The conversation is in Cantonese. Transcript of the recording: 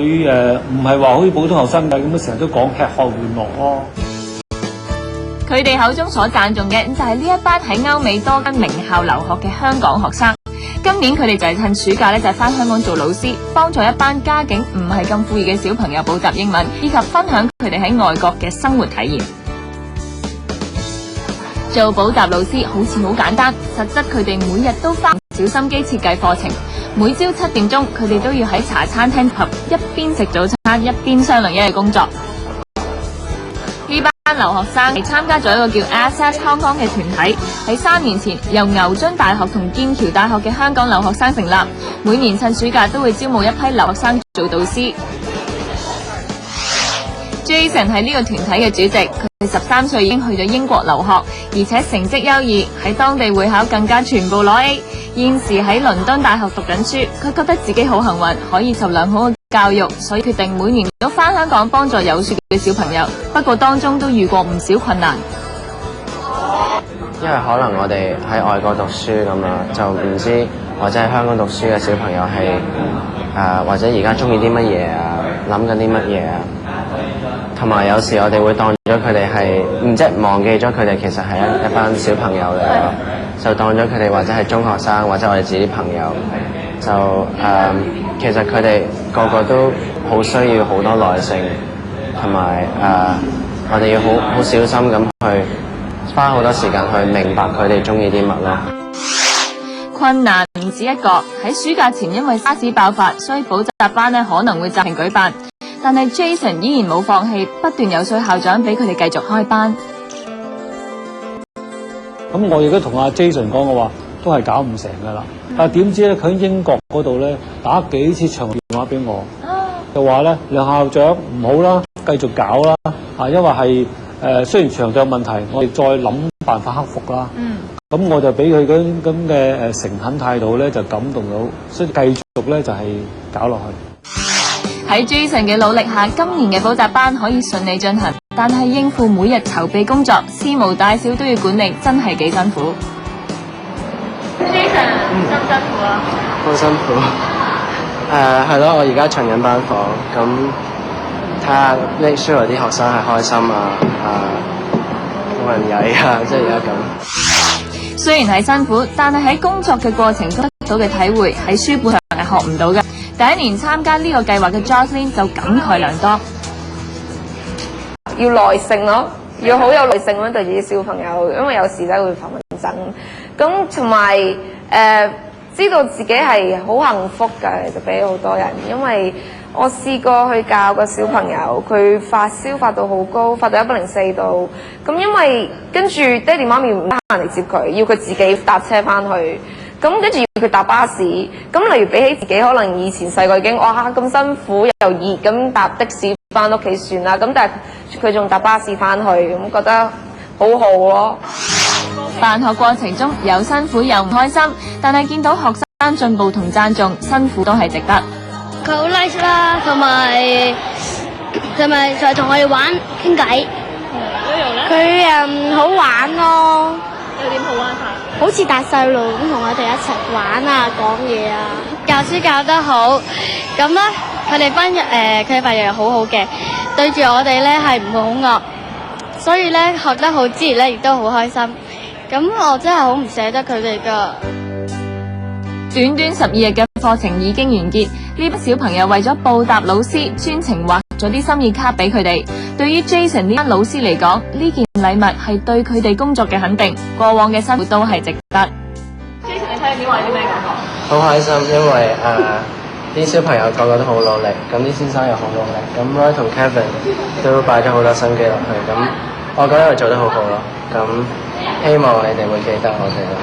唔係話好似普通學生咁樣成日都講吃喝玩樂咯。佢哋口中所讚頌嘅就係呢一班喺歐美多間名校留學嘅香港學生。今年佢哋就係趁暑假就係返香港做老師，幫助一班家境唔係咁富裕嘅小朋友補習英文，以及分享佢哋喺外國嘅生活體驗。做補習老師好似好簡單，實質佢哋每日都花小心機設計課程。每朝7點鐘，佢哋都要喺茶餐廳合一邊食早餐，一邊商量一日工作。呢班留學生係參加咗一個叫 Access Hong Kong 嘅團體，喺3年前由牛津大學同劍橋大學嘅香港留學生成立，每年趁暑假都會招募一批留學生做導師。Jason 係呢個團體嘅主席，佢13歲已經去咗英國留學，而且成績優異，喺當地會考更加全部攞 A。現時喺倫敦大學讀緊書，佢覺得自己好幸運，可以受良好嘅教育，所以決定每年都返香港幫助有需要嘅小朋友。不過當中都遇過唔少困難，因為可能我哋喺外國讀書咁樣，就唔知或者喺香港讀書嘅小朋友係或者而家中意啲乜嘢啊，諗緊啲乜嘢啊，同埋有時我哋會當咗佢哋係即係忘記咗佢哋其實係一班小朋友嚟咯，就當咗佢哋或者係中學生或者我哋自己啲朋友，就其實佢哋個個都好需要好多耐性，同埋我哋要好小心咁去花好多時間去明白佢哋中意啲乜咯。困難唔止一個，喺暑假前因為沙士爆發，所以補習班可能會暫停舉辦。但係 Jason 依然冇放棄，不斷游說校長俾佢哋繼續開班。咁我亦都同阿 Jason 講嘅話，都係搞唔成㗎啦。但係點知咧，佢喺英國嗰度咧打幾次長電話俾我，就話咧梁校長唔好啦，繼續搞啦。因為係雖然場地有問題，我哋再諗辦法克服啦。咁我就俾佢嗰種咁嘅誠懇態度咧，就感動到，所以繼續咧就係搞落去。喺 Jason 嘅努力下，今年嘅補習班可以順利進行，但係應付每日籌備工作，事無大小都要管理，真係幾辛苦。Jason 辛唔辛苦啊？好辛苦。係咯，我而家巡緊班房，咁睇下 make sure 啲學生係開心冇人曳啊，即係而家咁。雖然係辛苦，但係喺工作嘅過程中得到嘅體會，喺書本上係學唔到嘅。第一年參加呢個計劃嘅 Jocelyn 就感慨良多，要耐性咯，要好有耐性咁對住啲小朋友，因為有時真係會發蚊症。咁同埋知道自己係好幸福㗎，就俾好多人。因為我試過去教個小朋友，佢發燒發到好高，發到104度。咁因為跟住爹哋媽咪唔得閒嚟接佢，要佢自己搭車翻去。咁跟住要佢搭巴士，咁例如比起自己可能以前細個已經哇咁辛苦又熱，咁搭的士翻屋企算啦，咁但係佢仲搭巴士翻去，咁覺得好好咯。辦學過程中有辛苦又唔開心，但係見到學生進步同讚頌，辛苦都係值得。佢好 nice 啦，同埋就係同我哋玩傾偈。佢好玩咯。有點好玩法？好似大細路咁同我哋一齊玩啊，講嘢啊，教書教得好。咁咧，佢哋班人又好好嘅，對住我哋咧係唔會好惡，所以咧學得好之餘咧亦都好開心。咁我真係好唔捨得佢哋噶。短短12日嘅課程已經完結，呢班小朋友為咗報答老師，專程畫咗啲心意卡俾佢哋。對於 Jason 呢班老師嚟講，呢件禮物係對佢哋工作嘅肯定，過往嘅辛苦都係值得。Jason， 你睇下點話啲咩感覺？好開心，因為啲小朋友個個都好努力，咁啲先生又好努力，咁 Roy 同 Kevin 都擺咗好多心機落去，咁我覺得佢做得好好咯，咁希望你哋會記得我哋咯。